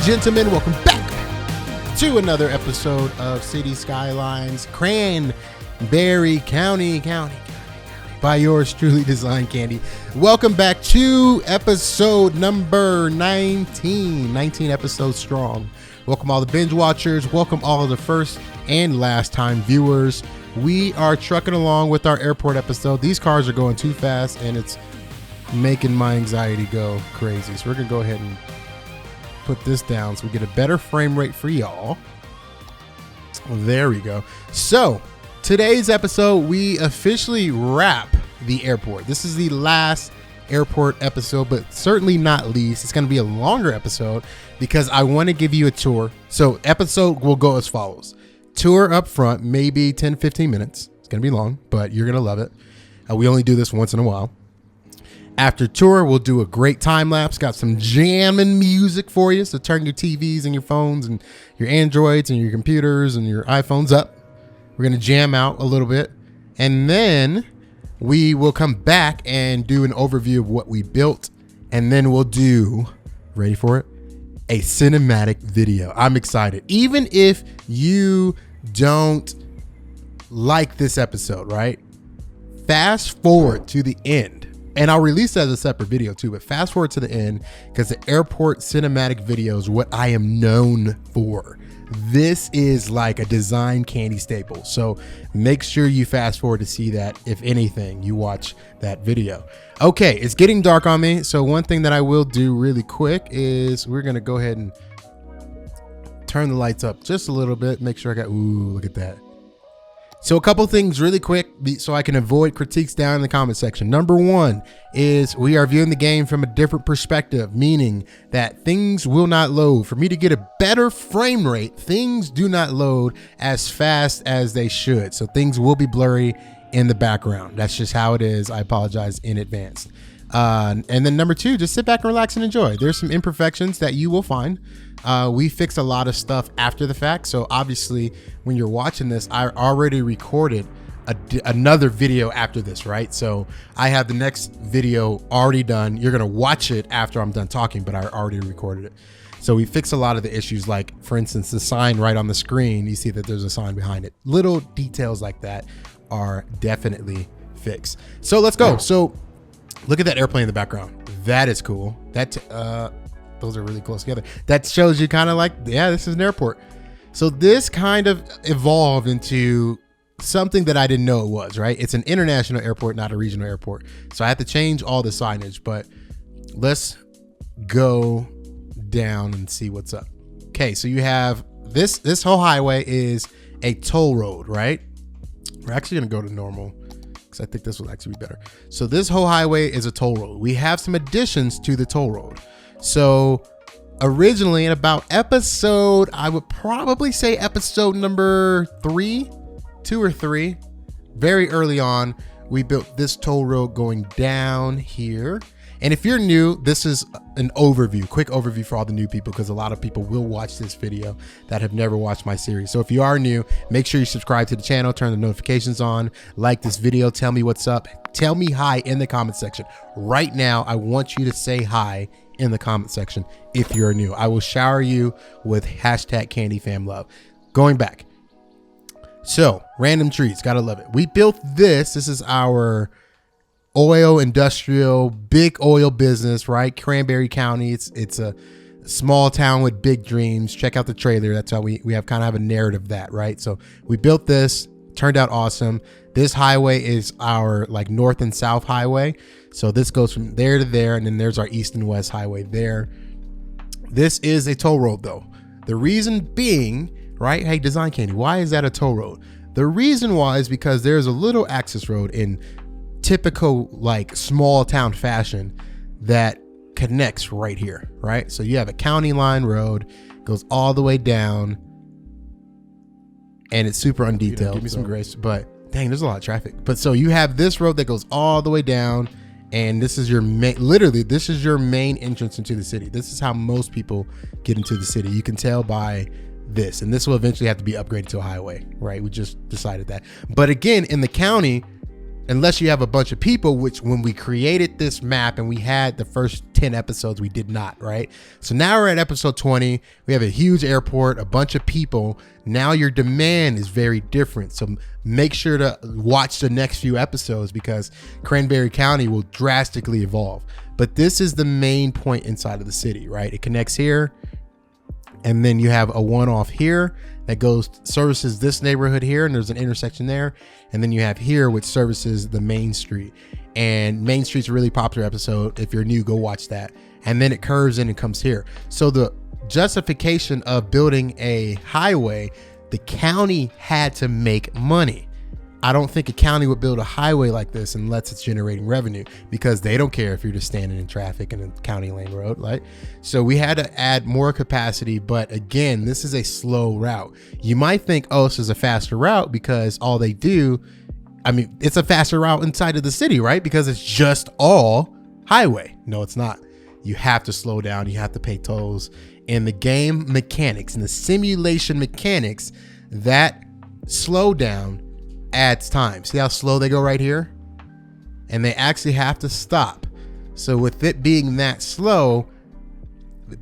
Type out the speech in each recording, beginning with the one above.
gentlemen, welcome back to another episode of City Skylines, Cranberry County, by yours truly, Design Candy. Welcome back to episode number 19 episodes strong. Welcome all the binge watchers. Welcome all of the first and last time viewers. We are trucking along with our airport episode. These cars are going too fast and it's making my anxiety go crazy. So we're gonna go ahead and put this down so we get a better frame rate for y'all. There we go. So today's episode, we officially wrap the airport. This is the last airport episode, but certainly not least. It's going to be a longer episode because I want to give you a tour. So episode will go as follows. Tour up front, maybe 10-15 minutes. It's going to be long, but you're going to love it. We only do this once in a while. After tour, we'll do a great time lapse. Got some jamming music for you. So turn your TVs and your phones and your Androids and your computers and your iPhones up. We're going to jam out a little bit. And then we will come back and do an overview of what we built. And then we'll do, ready for it? A cinematic video. I'm excited. Even if you don't like this episode, right? Fast forward to the end. And I'll release that as a separate video too, but fast forward to the end because the airport cinematic video is what I am known for. This is like a Design Candy staple. So make sure you fast forward to see that. If anything, you watch that video. Okay, it's getting dark on me. So one thing that I will do really quick is we're going to go ahead and turn the lights up just a little bit. Make sure I got, ooh, look at that. So a couple things really quick so I can avoid critiques down in the comment section. Number one is we are viewing the game from a different perspective, meaning that things will not load. For me to get a better frame rate, things do not load as fast as they should. So things will be blurry in the background. That's just how it is. I apologize in advance. And then number two, just sit back and relax and enjoy. There's some imperfections that you will find. We fix a lot of stuff after the fact. So obviously when you're watching this, I already recorded another video after this, right? So I have the next video already done. You're going to watch it after I'm done talking, but I already recorded it. So we fix a lot of the issues, like for instance, the sign right on the screen, you see that there's a sign behind it. Little details like that are definitely fixed. So let's go. So look at that airplane in the background. That is cool. Those are really close together. That shows you kind of like, yeah, this is an airport. So this kind of evolved into something that I didn't know it was, right? It's an international airport, not a regional airport. So I had to change all the signage, but let's go down and see what's up. Okay, so you have this whole highway is a toll road, right? We're actually gonna go to normal because I think this will actually be better. So this whole highway is a toll road. We have some additions to the toll road. So originally in about episode, I would probably say episode number 2 or 3, very early on, we built this toll road going down here. And if you're new, this is an overview, quick overview for all the new people, because a lot of people will watch this video that have never watched my series. So if you are new, make sure you subscribe to the channel, turn the notifications on, like this video, tell me what's up, tell me hi in the comment section. Right now, I want you to say hi in the comment section if you're new. I will shower you with #CandyFamLove. Going back. So, random trees, gotta love it. We built this. This is our oil industrial, big oil business, right? Cranberry County. It's a small town with big dreams. Check out the trailer. That's how we have kind of have a narrative of that, right? So we built this, turned out awesome. This highway is our like north and south highway. So this goes from there to there, and then there's our east and west highway there. This is a toll road though. The reason being, right? Hey, Design Candy, why is that a toll road? The reason why is because there's a little access road in typical like small town fashion that connects right here, right? So you have a county line road, goes all the way down, and it's super undetailed. Give me some grace, but dang, there's a lot of traffic. But so you have this road that goes all the way down, and this is your main, literally, this is your main entrance into the city. This is how most people get into the city. You can tell by this, and this will eventually have to be upgraded to a highway, right? We just decided that. But again, in the county, unless you have a bunch of people, which when we created this map and we had the first 10 episodes, we did not, right? So now we're at episode 20. We have a huge airport, a bunch of people. Now your demand is very different. So make sure to watch the next few episodes because Cranberry County will drastically evolve. But this is the main point inside of the city, right? It connects here. And then you have a one-off here that goes services this neighborhood here, and there's an intersection there. And then you have here, which services the main street. And Main Street's a really popular episode. If you're new, go watch that. And then it curves in and comes here. So the justification of building a highway, the county had to make money. I don't think a county would build a highway like this unless it's generating revenue, because they don't care if you're just standing in traffic in a county lane road, right? So we had to add more capacity, but again, this is a slow route. You might think, oh, this is a faster route because all they do, I mean, it's a faster route inside of the city, right? Because it's just all highway. No, it's not. You have to slow down. You have to pay tolls. And the game mechanics and the simulation mechanics, that slow down adds time. See how slow they go right here? And they actually have to stop. So with it being that slow,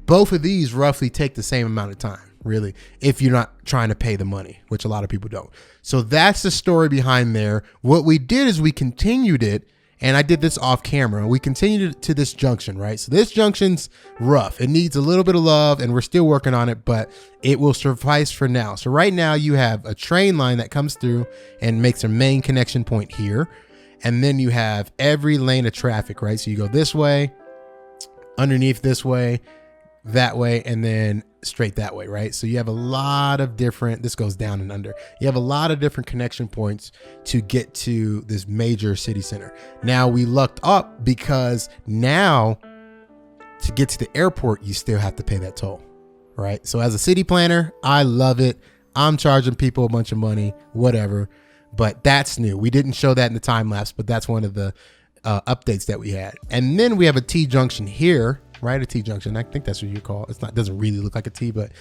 both of these roughly take the same amount of time, really, if you're not trying to pay the money, which a lot of people don't. So that's the story behind there. What we did is we continued it, and I did this off camera. We continued it to this junction, right? So this junction's rough. It needs a little bit of love, and we're still working on it, but it will suffice for now. So right now you have a train line that comes through and makes a main connection point here. And then you have every lane of traffic, right? So you go this way, underneath this way, that way, and then straight that way, right? So you have a lot of different, this goes down and under. You have a lot of different connection points to get to this major city center. Now we lucked up because now to get to the airport, you still have to pay that toll, right? So as a city planner, I love it. I'm charging people a bunch of money, whatever, but that's new. We didn't show that in the time lapse, but that's one of the updates that we had. And then we have a T junction here, right? A T junction. I think that's what you call it. It's not, doesn't really look like a T, but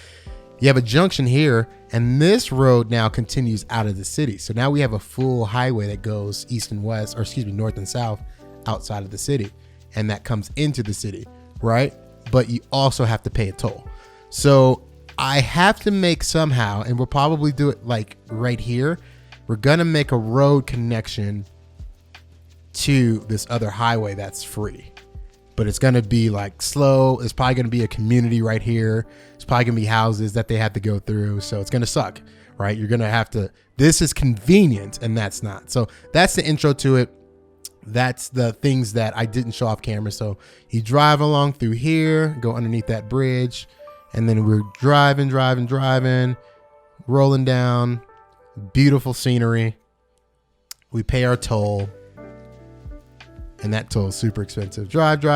you have a junction here, and this road now continues out of the city. So now we have a full highway that goes east and west, or excuse me, north and south outside of the city. And that comes into the city, right? But you also have to pay a toll. So I have to make somehow, and we'll probably do it like right here. We're going to make a road connection to this other highway that's free. But it's going to be like slow. It's probably going to be a community right here. It's probably going to be houses that they have to go through. So it's going to suck, right? You're going to have to, this is convenient and that's not. So that's the intro to it. That's the things that I didn't show off camera. So you drive along through here, go underneath that bridge, and then we're driving, rolling down, beautiful scenery. We pay our toll. And that toll is super expensive. Driving.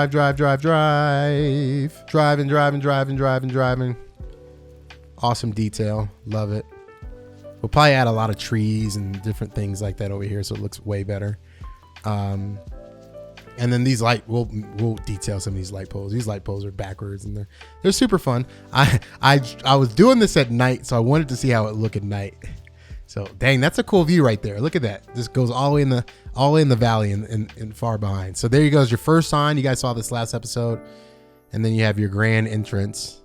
Awesome detail. Love it. We'll probably add a lot of trees and different things like that over here, so it looks way better. And then these we'll detail some of these light poles. These light poles are backwards and they're super fun. I was doing this at night, so I wanted to see how it looked at night. So dang, that's a cool view right there. Look at that. This goes all the way in the valley and far behind. So there you go. Is your first sign. You guys saw this last episode. And then you have your grand entrance.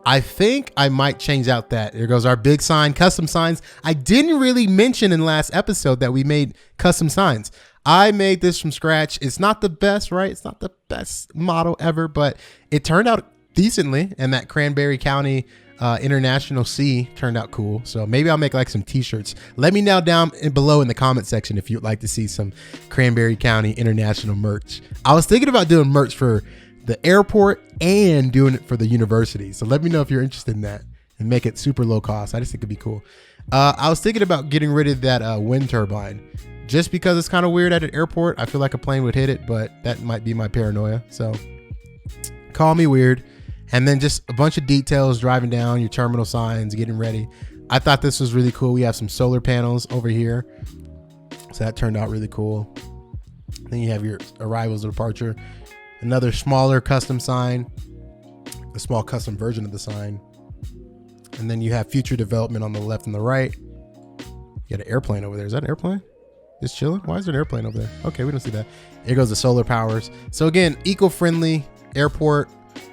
I think I might change out that. There goes our big sign, custom signs. I didn't really mention in last episode that we made custom signs. I made this from scratch. It's not the best, right? It's not the best model ever, but it turned out decently. And that Cranberry County International C turned out cool. So maybe I'll make like some t-shirts. Let me know down below in the comment section if you'd like to see some Cranberry County International merch. I was thinking about doing merch for the airport and doing it for the university. So let me know if you're interested in that and make it super low cost. I just think it'd be cool. I was thinking about getting rid of that wind turbine just because it's kind of weird at an airport. I feel like a plane would hit it, but that might be my paranoia. So call me weird. And then just a bunch of details driving down, your terminal signs, getting ready. I thought this was really cool. We have some solar panels over here. So that turned out really cool. Then you have your arrivals and departure. Another smaller custom sign. A small custom version of the sign. And then you have future development on the left and the right. You got an airplane over there. Is that an airplane? Just chilling. Why is there an airplane over there? Okay, we don't see that. Here goes the solar powers. So again, eco-friendly airport.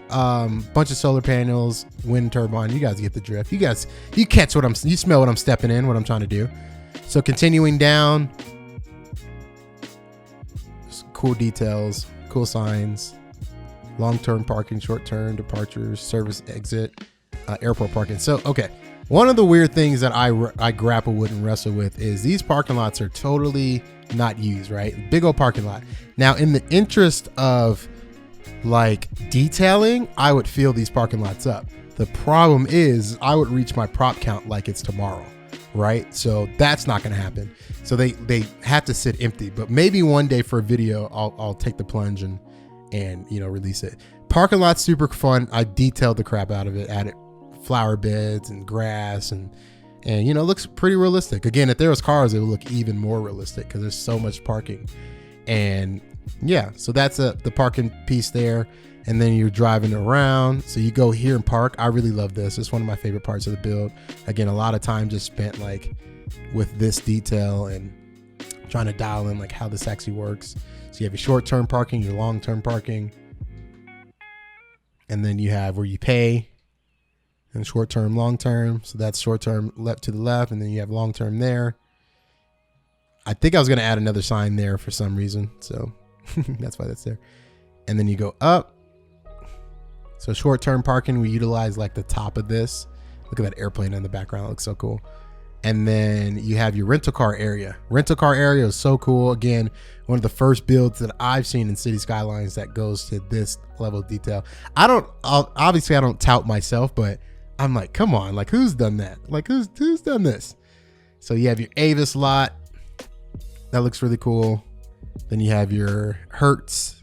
Bunch of solar panels, wind turbine. You guys get the drift. You catch you smell what I'm stepping in, what I'm trying to do. So continuing down, cool details, cool signs, long-term parking, short-term departures, service exit, airport parking. So, okay. One of the weird things that I grapple with and wrestle with is these parking lots are totally not used, right? Big old parking lot. Now, in the interest of like detailing, I would fill these parking lots up. The problem is I would reach my prop count like it's tomorrow, right? So that's not going to happen. So they have to sit empty, but maybe one day for a video, I'll take the plunge and release it. Parking lot's super fun. I detailed the crap out of it, added flower beds and grass and it looks pretty realistic. Again, if there was cars, it would look even more realistic because there's so much parking. And yeah, so that's the parking piece there. And then you're driving around. So you go here and park. I really love this. It's one of my favorite parts of the build. Again, a lot of time just spent like with this detail and trying to dial in like how this actually works. So you have your short-term parking, your long-term parking. And then you have where you pay and short-term, long-term. So that's short-term left to the left. And then you have long-term there. I think I was going to add another sign there for some reason. So that's why that's there. And then you go up. So short-term parking, we utilize like the top of this. Look at that airplane in the background. It looks so cool. And then you have your rental car area. Rental car area is so cool. Again, one of the first builds that I've seen in City Skylines that goes to this level of detail. Obviously I don't tout myself, but I'm like, come on, like who's done that? Like who's done this? So you have your Avis lot. That looks really cool. Then you have your Hertz.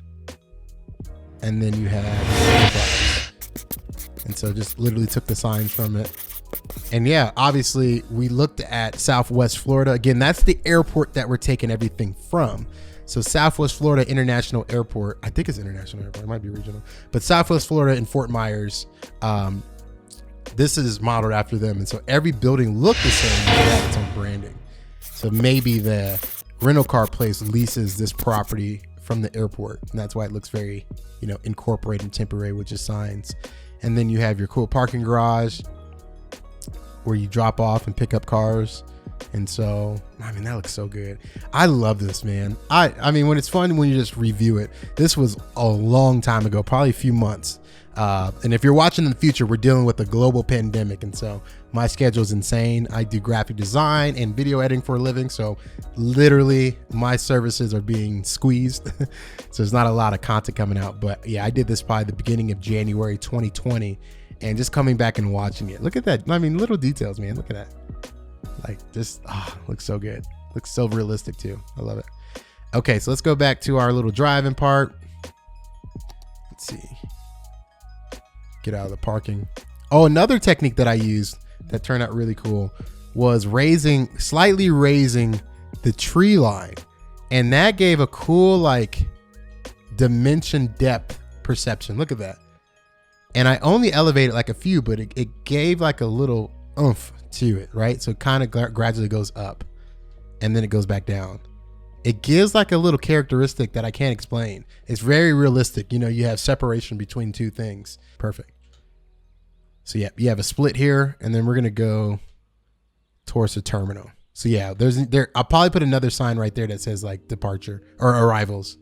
And then you have, and so just literally took the signs from it. And yeah, obviously we looked at Southwest Florida. Again, that's the airport that we're taking everything from. So Southwest Florida International Airport, I think it's International Airport, it might be regional, but Southwest Florida in Fort Myers, this is modeled after them. And so every building looked the same, but it had its own branding. So maybe the rental car place leases this property from the airport, and that's why it looks very, incorporated and temporary with just signs. And then you have your cool parking garage where you drop off and pick up cars. And so, I mean, that looks so good. I love this, man. I mean, when it's fun, when you just review it, this was a long time ago, probably a few months. And if you're watching in the future, we're dealing with a global pandemic. And so my schedule is insane. I do graphic design and video editing for a living. So literally my services are being squeezed. So there's not a lot of content coming out, but yeah, I did this by the beginning of January, 2020, and just coming back and watching it. Look at that. I mean, little details, man. Look at that. Like just, looks so good. Looks so realistic too. I love it. Okay. So let's go back to our little driving part. Let's see. Get out of the parking. Oh, another technique that I used that turned out really cool was slightly raising the tree line. And that gave a cool like dimension depth perception. Look at that. And I only elevated like a few, but it gave like a little oomph to it, right? So it kind of gradually goes up and then it goes back down. It gives like a little characteristic that I can't explain. It's very realistic. You have separation between two things. Perfect. So yeah, you have a split here, and then we're going to go towards the terminal. So yeah, I'll probably put another sign right there that says like departure or arrivals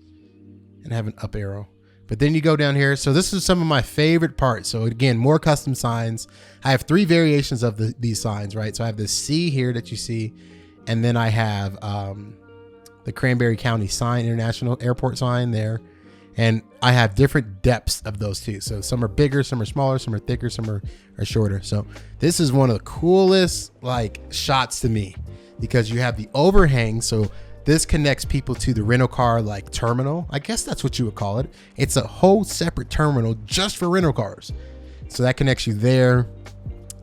and have an up arrow. But then you go down here. So this is some of my favorite parts. So again, more custom signs. I have 3 variations of these signs, right? So I have this C here that you see, and then I have the Cranberry County sign, International Airport sign there. And I have different depths of those two. So some are bigger, some are smaller, some are thicker, some are shorter. So this is one of the coolest like shots to me because you have the overhang. So this connects people to the rental car like terminal. I guess that's what you would call it. It's a whole separate terminal just for rental cars. So that connects you there.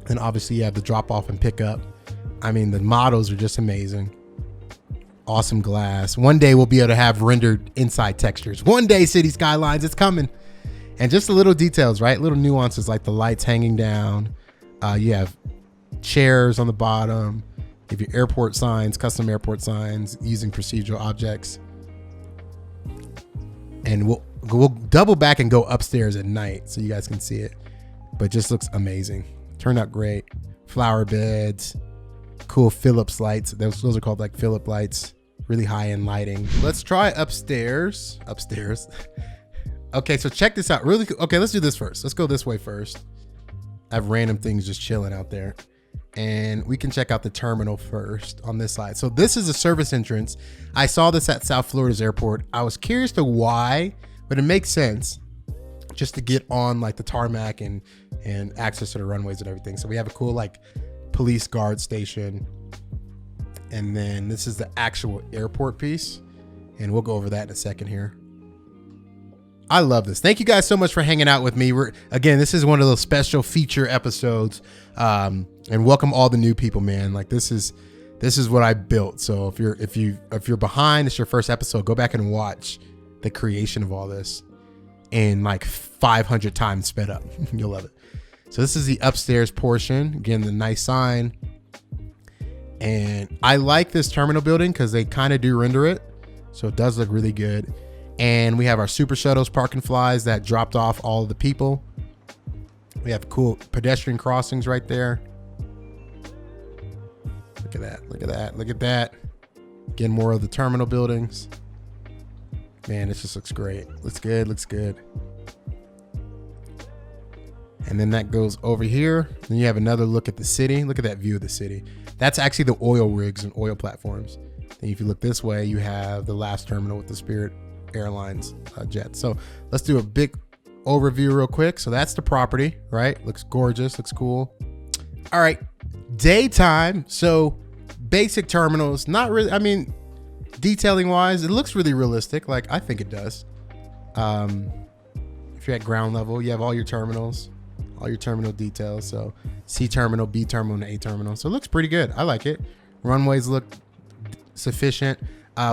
And obviously you have the drop off and pick up. I mean, the models are just amazing. Awesome glass. One day we'll be able to have rendered inside textures. One day, City Skylines, it's coming. And just the little details, right? Little nuances like the lights hanging down. You have chairs on the bottom. You have your airport signs, custom airport signs using procedural objects. And we'll double back and go upstairs at night so you guys can see it. But just looks amazing. Turned out great. Flower beds, cool Philips lights. Those are called like Philip lights. Really high-end lighting. Let's try upstairs. Okay, so check this out. Really. Okay, let's do this first. Let's go this way first. I have random things just chilling out there. And we can check out the terminal first on this side. So this is a service entrance. I saw this at South Florida's airport. I was curious to why, but it makes sense just to get on like the tarmac and access to the runways and everything. So we have a cool like police guard station. And then this is the actual airport piece. And we'll go over that in a second here. I love this. Thank you guys so much for hanging out with me. Again, this is one of those special feature episodes. And welcome all the new people, man. Like this is what I built. So if you're behind, it's your first episode, go back and watch the creation of all this in like 500 times sped up. You'll love it. So this is the upstairs portion. Again, the nice sign. And I like this terminal building because they kind of do render it. So it does look really good. And we have our super shuttles, parking flies that dropped off all of the people. We have cool pedestrian crossings right there. Look at that. Look at that. Look at that. Again, more of the terminal buildings. Man, this just looks great. Looks good. Looks good. And then that goes over here. Then you have another look at the city. Look at that view of the city. That's actually the oil rigs and oil platforms. Then if you look this way, you have the last terminal with the Spirit Airlines jet. So let's do a big overview real quick. So that's the property, right? Looks gorgeous, looks cool. All right, daytime. So basic terminals, not really, I mean, detailing wise, it looks really realistic. Like I think it does. If you're at ground level, you have all your terminals, all your terminal details. So C terminal, B terminal, and A terminal. So it looks pretty good. I like it. Runways look sufficient.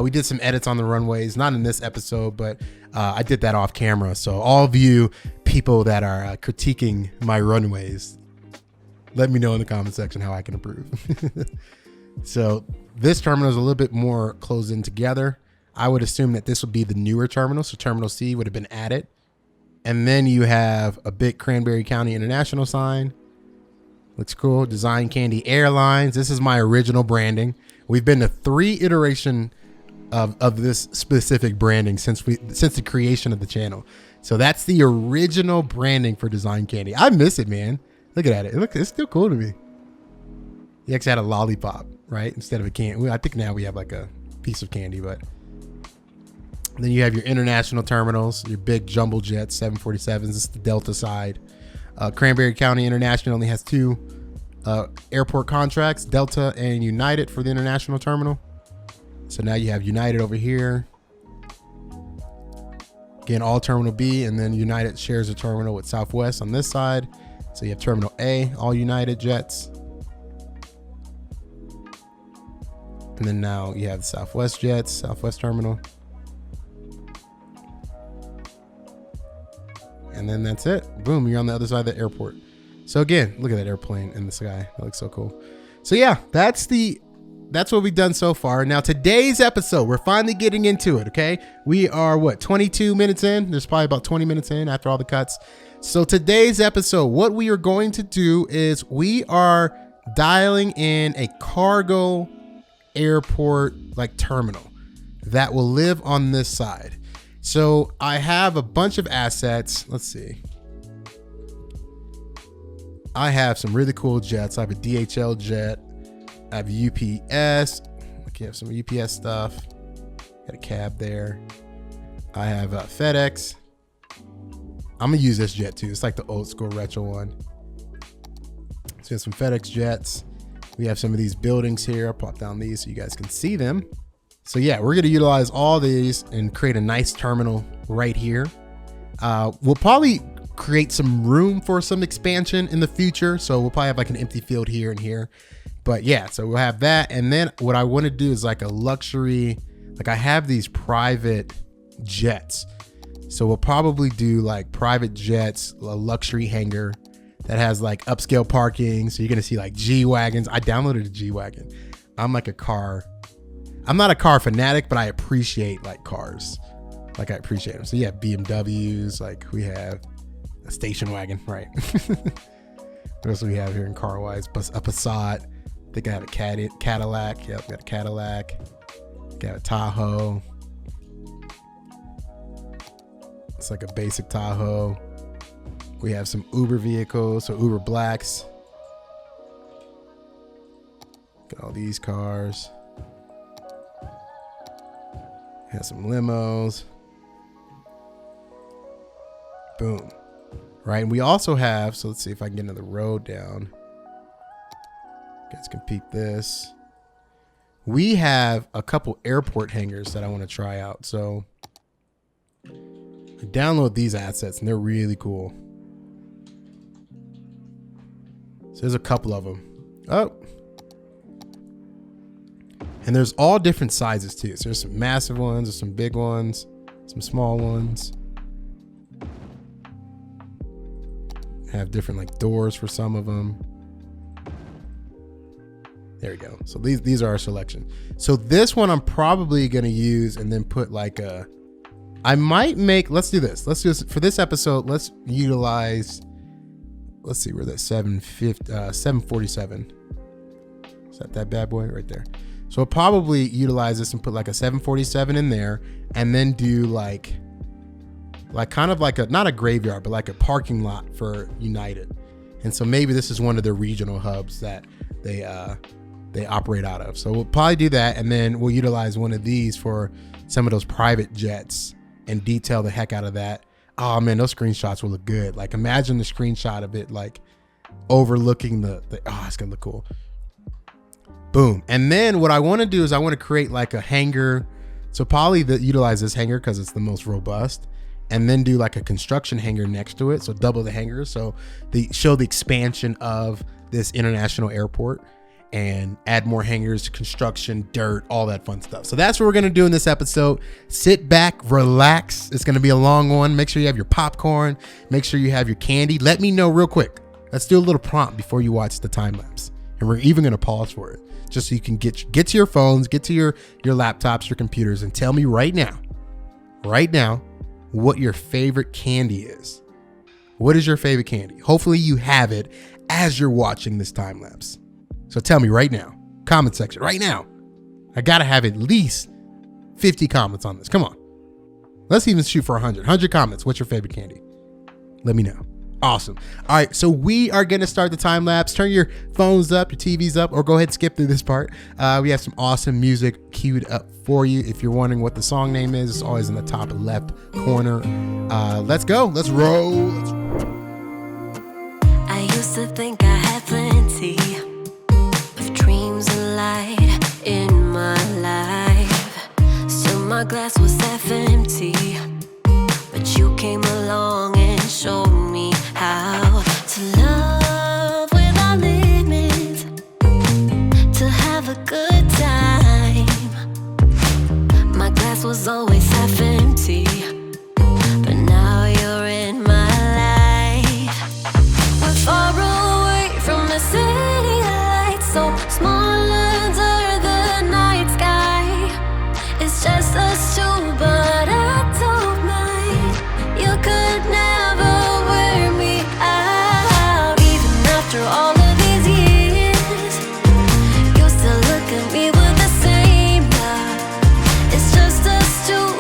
We did some edits on the runways, not in this episode, but I did that off camera. So all of you people that are critiquing my runways, let me know in the comment section how I can improve. So this terminal is a little bit more closed in together. I would assume that this would be the newer terminal. So terminal C would have been added. And then you have a big Cranberry County International sign. Looks cool. Design Candy Airlines. This is my original branding. We've been to 3 iterations of this specific branding since the creation of the channel. So that's the original branding for Design Candy. I miss it, man. Look at it. It's still cool to me. You actually had a lollipop, right? Instead of a candy. I think now we have like a piece of candy, but then you have your international terminals, your big jumbo jets, 747s. This is the Delta side. Cranberry County International only has 2 airport contracts, Delta and United for the international terminal. So now you have United over here. Again, all Terminal B, and then United shares a terminal with Southwest on this side. So you have Terminal A, all United jets. And then now you have the Southwest jets, Southwest terminal. And then that's it. Boom, you're on the other side of the airport. So again, look at that airplane in the sky. That looks so cool. So yeah, that's what we've done so far. Now today's episode, we're finally getting into it, okay? We are 22 minutes in? There's probably about 20 minutes in after all the cuts. So today's episode, what we are going to do is we are dialing in a cargo airport like terminal that will live on this side. So I have a bunch of assets. Let's see. I have some really cool jets. I have a DHL jet. I have UPS. Okay, I have some UPS stuff. Got a cab there. I have FedEx. I'm gonna use this jet too. It's like the old school retro one. So we have some FedEx jets. We have some of these buildings here. I'll pop down these so you guys can see them. So yeah, we're gonna utilize all these and create a nice terminal right here. We'll probably create some room for some expansion in the future. So we'll probably have like an empty field here and here. But yeah, so we'll have that. And then what I want to do is like a luxury, like I have these private jets. So we'll probably do like private jets, a luxury hangar that has like upscale parking. So you're going to see like G-Wagons. I downloaded a G-Wagon. I'm not a car fanatic, but I appreciate like cars. Like I appreciate them. So yeah, BMWs, like we have a station wagon, right? What else do we have here in car wise? A Passat. I think I have a Cadillac. Yep, got a Cadillac. Got a Tahoe. It's like a basic Tahoe. We have some Uber vehicles, so Uber Blacks. Got all these cars. Have some limos. Boom. Right, and we also have, so let's see if I can get another road down. You guys can peek this. We have a couple airport hangars that I want to try out. So I download these assets and they're really cool. So there's a couple of them. Oh. And there's all different sizes too. So there's some massive ones, there's some big ones, some small ones. Have different like doors for some of them. There we go. So these are our selection. So this one I'm probably going to use and then put like I might make, let's do this. Let's do this for this episode. Let's utilize, let's see where that 747. Is that bad boy right there? So I'll probably utilize this and put like a 747 in there and then do like kind of like not a graveyard, but like a parking lot for United. And so maybe this is one of their regional hubs that they operate out of. So we'll probably do that. And then we'll utilize one of these for some of those private jets and detail the heck out of that. Oh man, those screenshots will look good. Like imagine the screenshot of it, like overlooking the it's gonna look cool. Boom. And then what I want to do is I want to create like a hangar. So probably utilize this hangar because it's the most robust. And then do like a construction hangar next to it. So double the hangar. So they show the expansion of this international airport and add more hangars, construction, dirt, all that fun stuff. So that's what we're going to do in this episode. Sit back, relax. It's going to be a long one. Make sure you have your popcorn. Make sure you have your candy. Let me know real quick. Let's do a little prompt before you watch the time lapse. And we're even going to pause for it just so you can get to your phones, get to your laptops, your computers, and tell me right now, what your favorite candy is. What is your favorite candy? Hopefully you have it as you're watching this time lapse. So tell me right now, comment section right now. I gotta have at least 50 comments on this. Come on. Let's even shoot for 100 comments. What's your favorite candy? Let me know. Awesome. All right, so we are going to start the time lapse. Turn your phones up, your TVs up, or go ahead and skip through this part. We have some awesome music queued up for you. If you're wondering what the song name is, it's always in the top left corner. Let's go. Let's roll. I used to think I had plenty of dreams and light in my life. Still my glass was half empty, but you came along and showed me how to love without limits, to have a good time. My glass was always half empty, but now you're in my life. We're far away from the city lights, so small under the night sky. It's just us two, but I don't mind. You could never wear me out. Even after all of these years, you still look at me with the same love. It's just us two,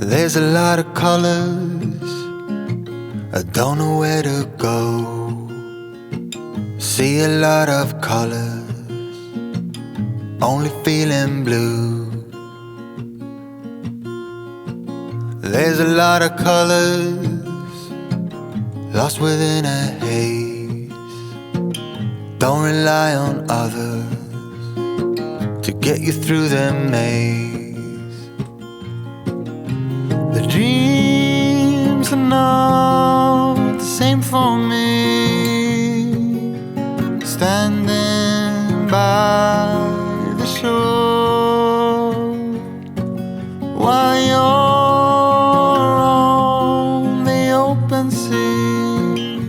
There's a lot of colors, I don't know where to go. See a lot of colors, only feeling blue. There's a lot of colors, lost within a haze. Don't rely on others to get you through the maze. The dreams are not the same for me. Standing by the shore while you're on the open sea,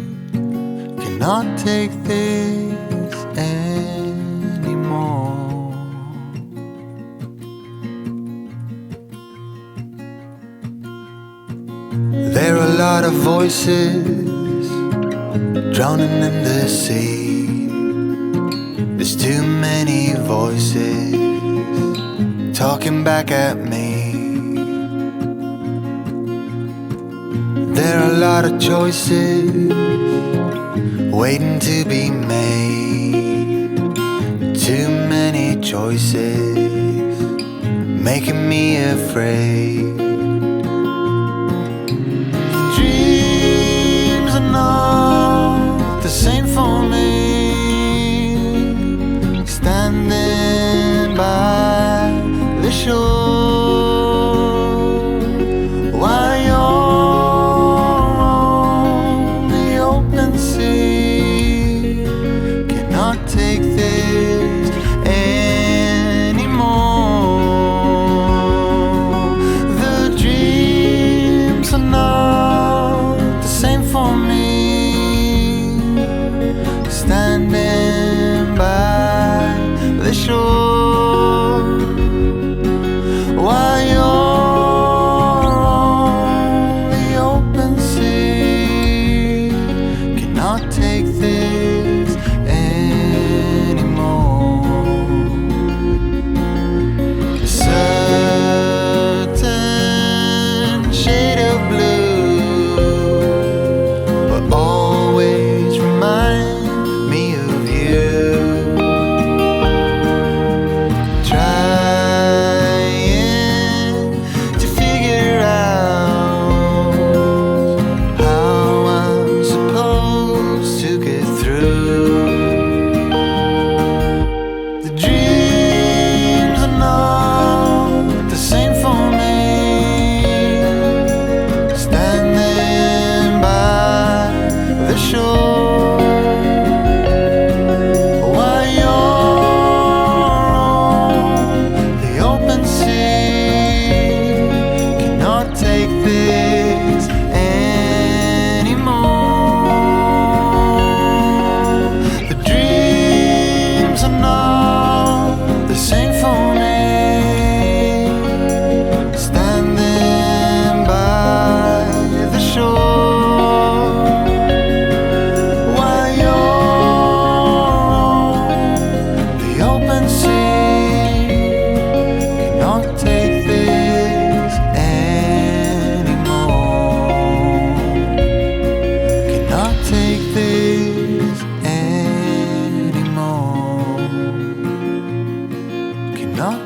cannot take this anymore. There are a lot of voices drowning in the sea. There's too many voices talking back at me. There are a lot of choices waiting to be made. Too many choices making me afraid. Dreams are not the same for me. Standing by the shore while you're on the open sea, cannot take this anymore. The dreams are not the same for me. Standing by the shore while you're on the open sea, cannot take this anymore. A certain shade of blue will always remind me of you.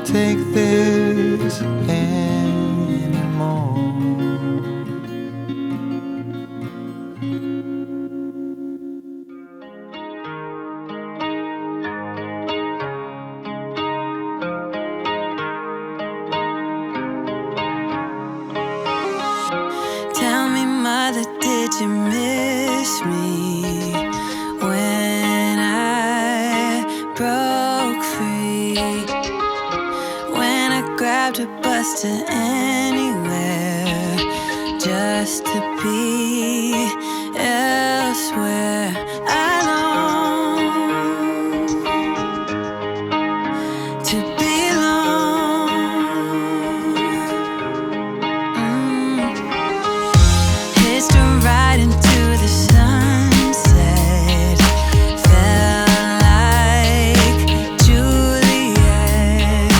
Take this anymore. Tell me, mother, did you miss me when I broke free? When I grabbed a bus to anywhere just to be elsewhere. I long to belong. Hitched a ride into the sunset, felt like Juliet.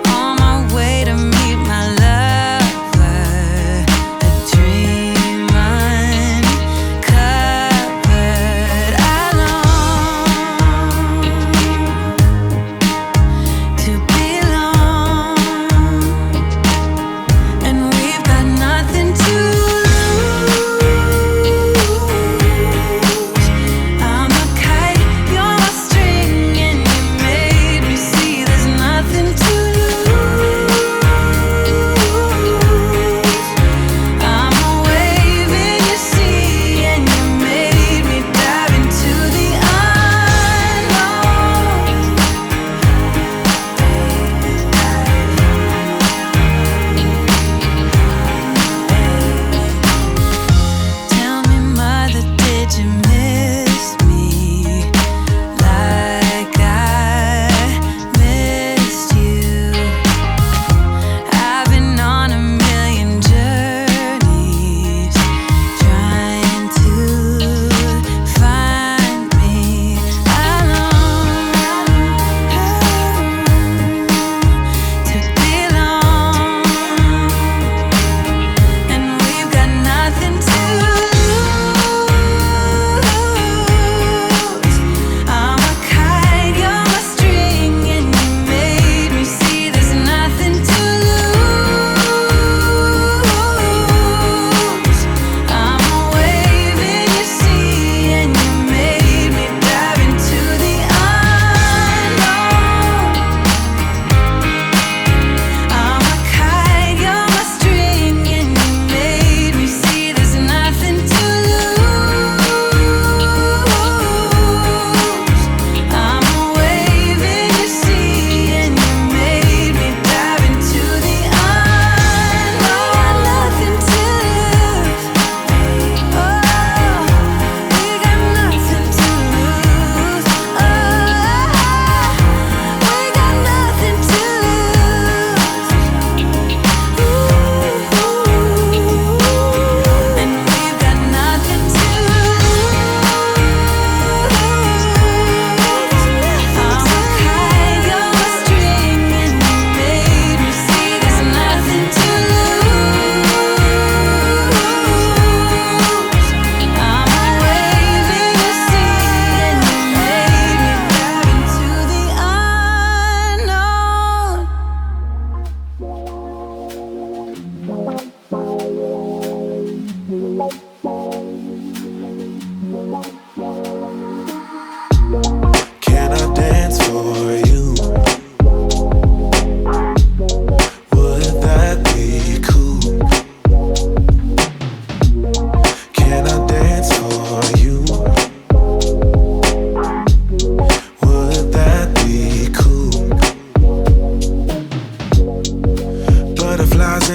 On my way to meet my love,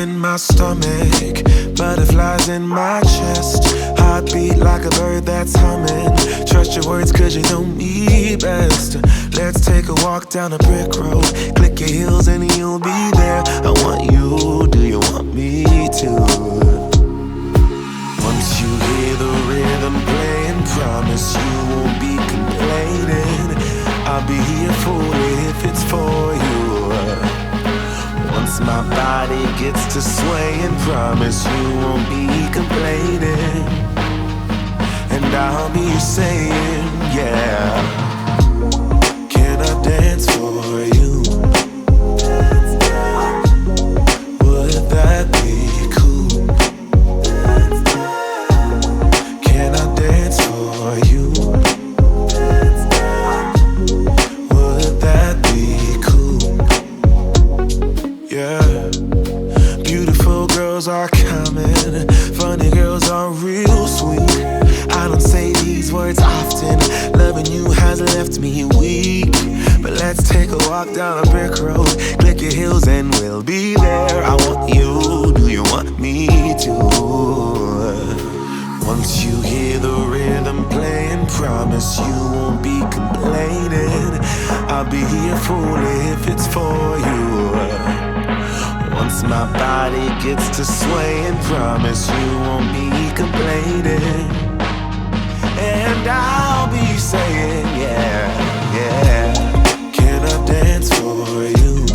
in my stomach, butterflies in my chest, heartbeat like a bird that's humming. Trust your words cause you know me best. Let's take a walk down a brick road, click your heels and you'll be there. I want you, do you want me to? Once you hear the rhythm playing, promise you won't be complaining. I'll be here for it if it's for you. Once my body gets to swaying, promise you won't be complaining. And I'll be saying, yeah. Can I dance for you? Would that be cool? Can I dance for you? Would that be cool? Yeah. Beautiful girls are coming, funny girls are real sweet. I don't say these words often, loving you has left me weak. But let's take a walk down a brick road, click your heels and we'll be there. I want you, do you want me to? Once you hear the rhythm playing, promise you won't be complaining. I'll be here fully if it's for you. Once my body gets to swaying, promise you won't be complaining. And I'll be saying, yeah, yeah. Can I dance for you?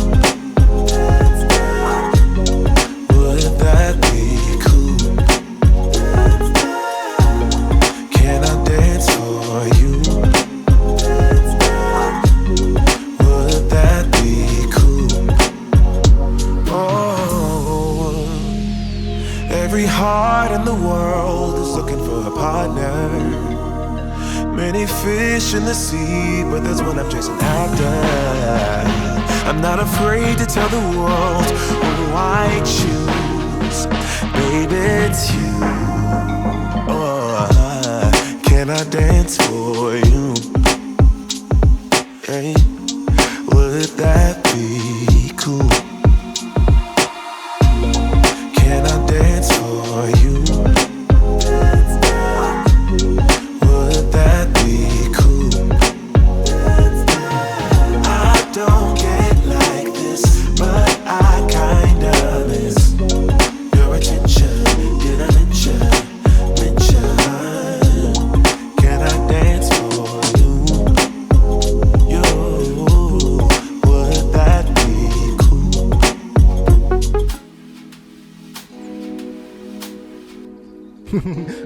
Would that be cool? Can I dance for you? Would that be cool? Oh, every heart in the world is looking for a partner. Many fish in the sea, but there's one I'm chasing after. I'm not afraid to tell the world who I choose. Baby, it's you. Oh, can I dance for you? Hey, would that be cool? Can I dance for you?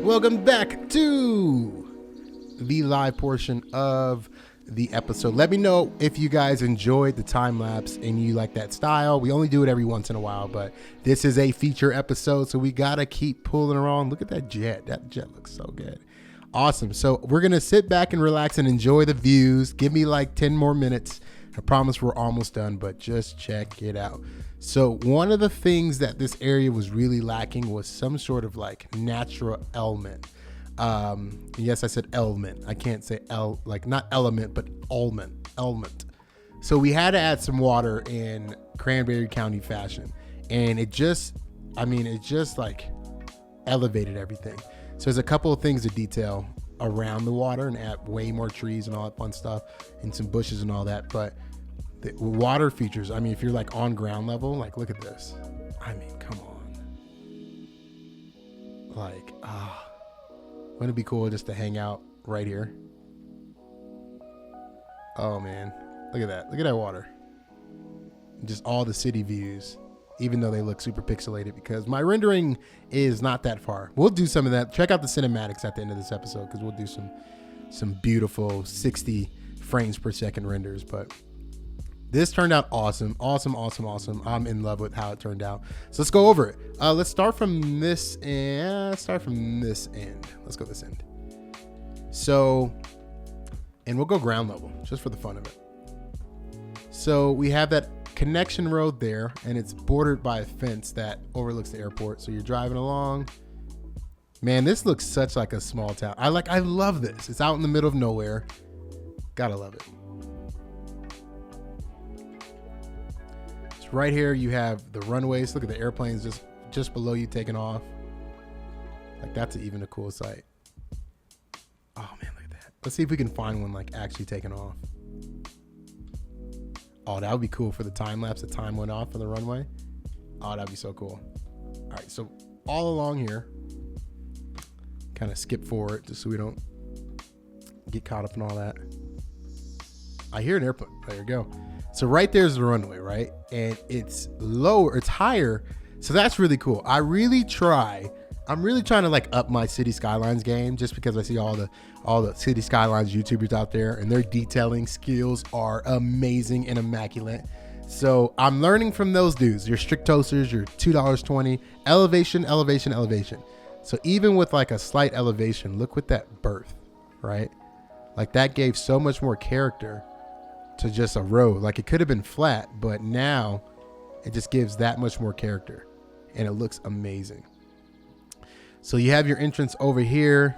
Welcome back to the live portion of the episode. Let me know if you guys enjoyed the time lapse and you like that style. We only do it every once in a while, but this is a feature episode, so we gotta keep pulling around. Look at that jet. That jet looks so good. Awesome. So we're gonna sit back and relax and enjoy the views. Give me like 10 more minutes. I promise we're almost done, but just check it out. So one of the things that this area was really lacking was some sort of like natural element. Yes, I said element. I can't say like not element, but element. So we had to add some water in Cranberry County fashion. And it just like elevated everything. So there's a couple of things to detail around the water and add way more trees and all that fun stuff and some bushes and all that. But the water features, I mean, if you're like on ground level, like look at this. I mean, come on. Like, wouldn't it be cool just to hang out right here? Oh man, look at that. Look at that water. Just all the city views, even though they look super pixelated because my rendering is not that far. We'll do some of that. Check out the cinematics at the end of this episode because we'll do some beautiful 60 frames per second renders. But this turned out awesome. I'm in love with how it turned out. So let's go over it. Let's start from this end. Let's go this end. So, and we'll go ground level just for the fun of it. So we have that connection road there, and it's bordered by a fence that overlooks the airport. So you're driving along. Man, this looks such like a small town. I love this. It's out in the middle of nowhere. Gotta love it. So right here you have the runways. Look at the airplanes just below you taking off. Like that's even a cool sight. Oh man, look at that. Let's see if we can find one like actually taking off. Oh, that would be cool for the time lapse. The time went off for the runway. Oh, that'd be so cool. All right, so all along here, kind of skip forward just so we don't get caught up in all that. I hear an airplane. There you go. So right there's the runway, right? And it's lower, it's higher. So that's really cool. I'm really trying to like up my City Skylines game just because I see all the City Skylines YouTubers out there and their detailing skills are amazing and immaculate. So I'm learning from those dudes, your Strictosers, your $2.20, elevation. So even with like a slight elevation, look with that berth, right? Like that gave so much more character to just a road. Like it could have been flat, but now it just gives that much more character and it looks amazing. So you have your entrance over here.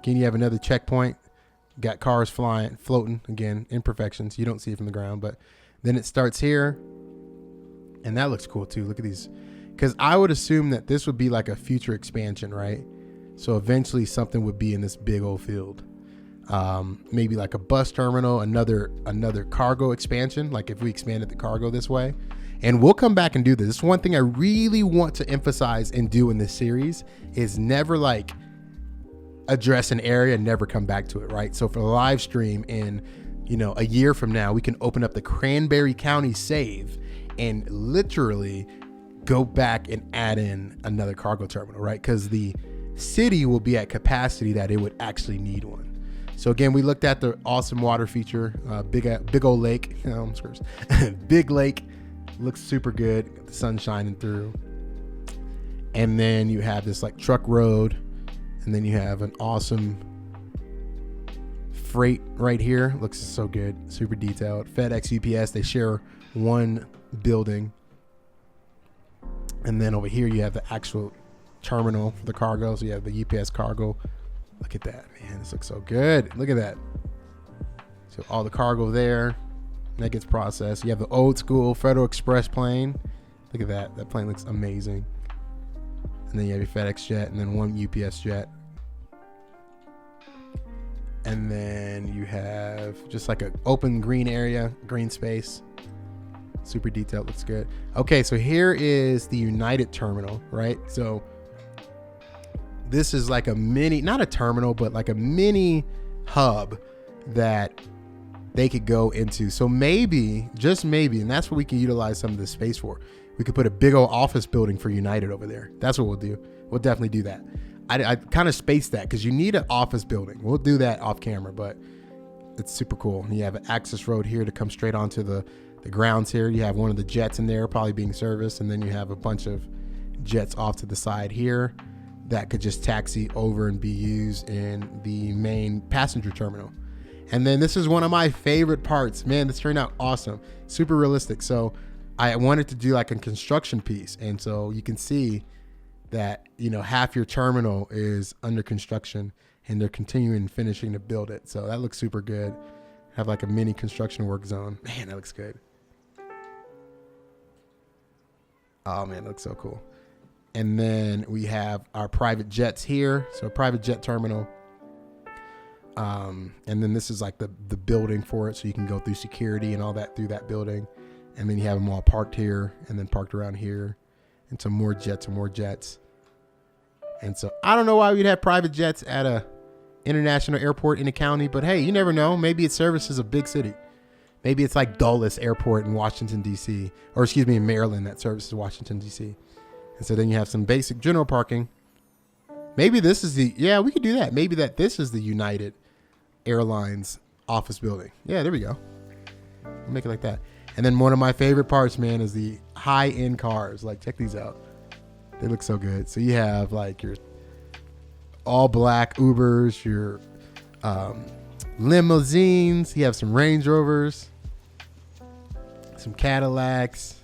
Again, you have another checkpoint. Got cars floating. Again, imperfections. You don't see it from the ground, but then it starts here. And that looks cool too. Look at these. Because I would assume that this would be like a future expansion, right? So eventually something would be in this big old field. Maybe like a bus terminal, another cargo expansion. Like if we expanded the cargo this way. And we'll come back and do this. This is one thing I really want to emphasize and do in this series is never like address an area and never come back to it, right? So for the live stream in, a year from now, we can open up the Cranberry County save and literally go back and add in another cargo terminal, right? Because the city will be at capacity that it would actually need one. So again, we looked at the awesome water feature, big old lake, big lake. Looks super good. Got the sun shining through. And then you have this like truck road. And then you have an awesome freight right here. Looks so good. Super detailed. FedEx, UPS, they share one building. And then over here you have the actual terminal for the cargo. So you have the UPS cargo. Look at that, man. This looks so good. Look at that. So all the cargo there. That gets processed. You have the old school Federal Express plane. Look at that. That plane looks amazing. And then you have your FedEx jet and then one UPS jet. And then you have just like an open green area, green space. Super detailed. Looks good. Okay, so here is the United Terminal, right? So this is like a mini, not a terminal, but like a mini hub that they could go into. So maybe, just maybe, and that's what we can utilize some of this space for. We could put a big old office building for United over there. That's what we'll do. We'll definitely do that. I kind of spaced that because you need an office building. We'll do that off camera, but it's super cool. You have an access road here to come straight onto the grounds here. You have one of the jets in there probably being serviced, and then you have a bunch of jets off to the side here that could just taxi over and be used in the main passenger terminal. And then this is one of my favorite parts. Man, this turned out awesome. Super realistic. So I wanted to do like a construction piece. And so you can see that, half your terminal is under construction and they're continuing finishing to build it. So that looks super good. Have like a mini construction work zone. Man, that looks good. Oh man, that looks so cool. And then we have our private jets here. So a private jet terminal. And then this is like the building for it. So you can go through security and all that through that building. And then you have them all parked here and then parked around here and some more jets and more jets. And so I don't know why we'd have private jets at a international airport in a county, but hey, you never know. Maybe it services a big city. Maybe it's like Dulles Airport in Washington, D.C. Or in Maryland that services Washington, D.C. And so then you have some basic general parking. Maybe this is we could do that. Maybe this is the United Airlines office building. Yeah, there we go. We'll make it like that. And then one of my favorite parts, man, is the high-end cars. Like, check these out. They look so good. So you have like your all black Ubers, your limousines. You have some Range Rovers, some Cadillacs.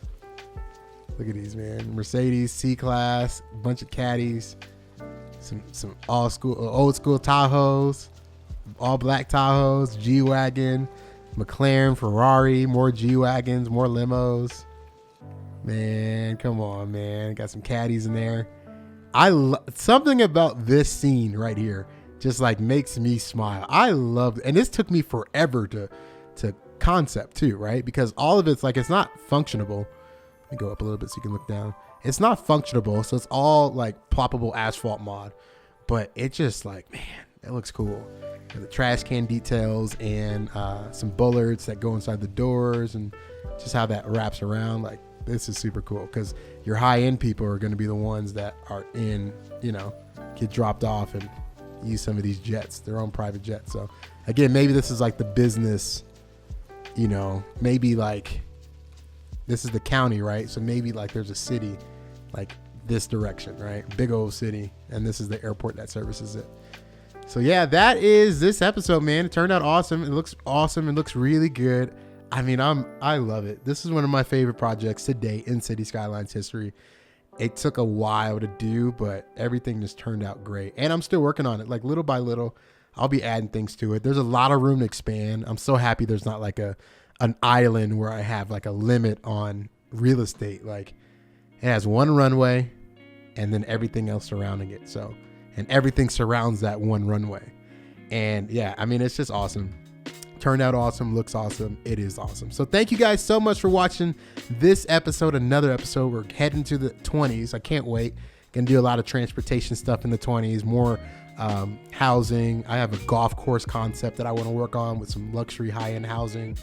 Look at these, man. Mercedes C-Class, a bunch of Caddies, some old school Tahoes, all black Tahoes, G-Wagon, McLaren, Ferrari, more G-Wagons, more limos. Man, come on, man. Got some caddies in there. Something about this scene right here just like makes me smile. I love, and this took me forever to concept too, right? Because all of it's like, it's not functionable. Let me go up a little bit so you can look down. It's not functionable, so it's all like ploppable asphalt mod, but it just like, man, that looks cool. And the trash can details and some bollards that go inside the doors, and just how that wraps around. Like, this is super cool because your high-end people are going to be the ones that are in, get dropped off and use some of these jets, their own private jets. So again, maybe this is like the business, maybe like this is the county, right? So maybe like there's a city like this direction, right? Big old city. And this is the airport that services it. So yeah, that is this episode, man. It turned out awesome. It looks awesome. It looks really good. I mean, I love it. This is one of my favorite projects to date in City Skylines history. It took a while to do, but everything just turned out great. And I'm still working on it. Like, little by little, I'll be adding things to it. There's a lot of room to expand. I'm so happy there's not like an island where I have like a limit on real estate. Like, it has one runway and then everything else surrounding it. So, and everything surrounds that one runway. And yeah, I mean, it's just awesome. Turned out awesome, looks awesome. It is awesome. So thank you guys so much for watching this episode, another episode. We're heading to the 20s. I can't wait. Gonna do a lot of transportation stuff in the 20s, more housing. I have a golf course concept that I want to work on with some luxury high-end housing.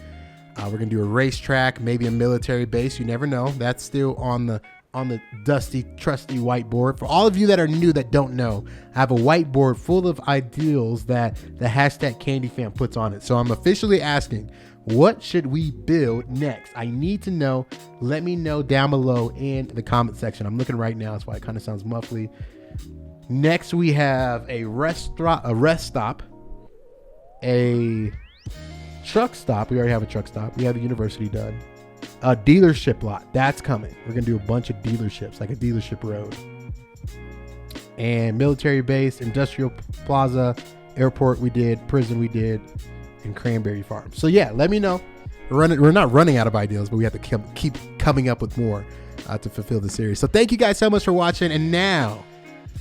We're gonna do a racetrack, maybe a military base. You never know. That's still on the dusty, trusty whiteboard. For all of you that are new that don't know, I have a whiteboard full of ideals that the hashtag Candy Fam puts on it. So I'm officially asking, what should we build next? I need to know. Let me know down below in the comment section. I'm looking right now. That's why it kind of sounds muffly. Next, we have a rest stop, a truck stop. We already have a truck stop. We have the university done. A dealership lot, that's coming. We're gonna do a bunch of dealerships, like a dealership road, and military base, industrial plaza, airport we did, prison we did, and Cranberry Farm. So yeah, let me know. We're not running out of ideas, but we have to keep coming up with more to fulfill the series. So thank you guys so much for watching. And now,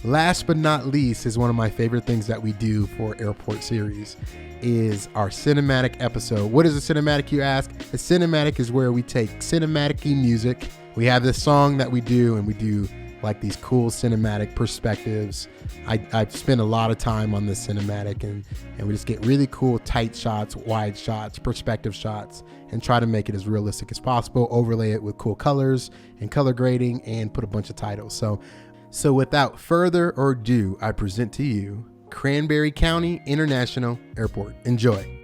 last but not least, is one of my favorite things that we do for Airport series is our cinematic episode. What is a cinematic, you ask? A cinematic is where we take cinematic-y music. We have this song that we do, and we do like these cool cinematic perspectives. I've spent a lot of time on this cinematic, and we just get really cool tight shots, wide shots, perspective shots, and try to make it as realistic as possible, overlay it with cool colors and color grading, and put a bunch of titles. So without further ado, I present to you Cranberry County International Airport. Enjoy.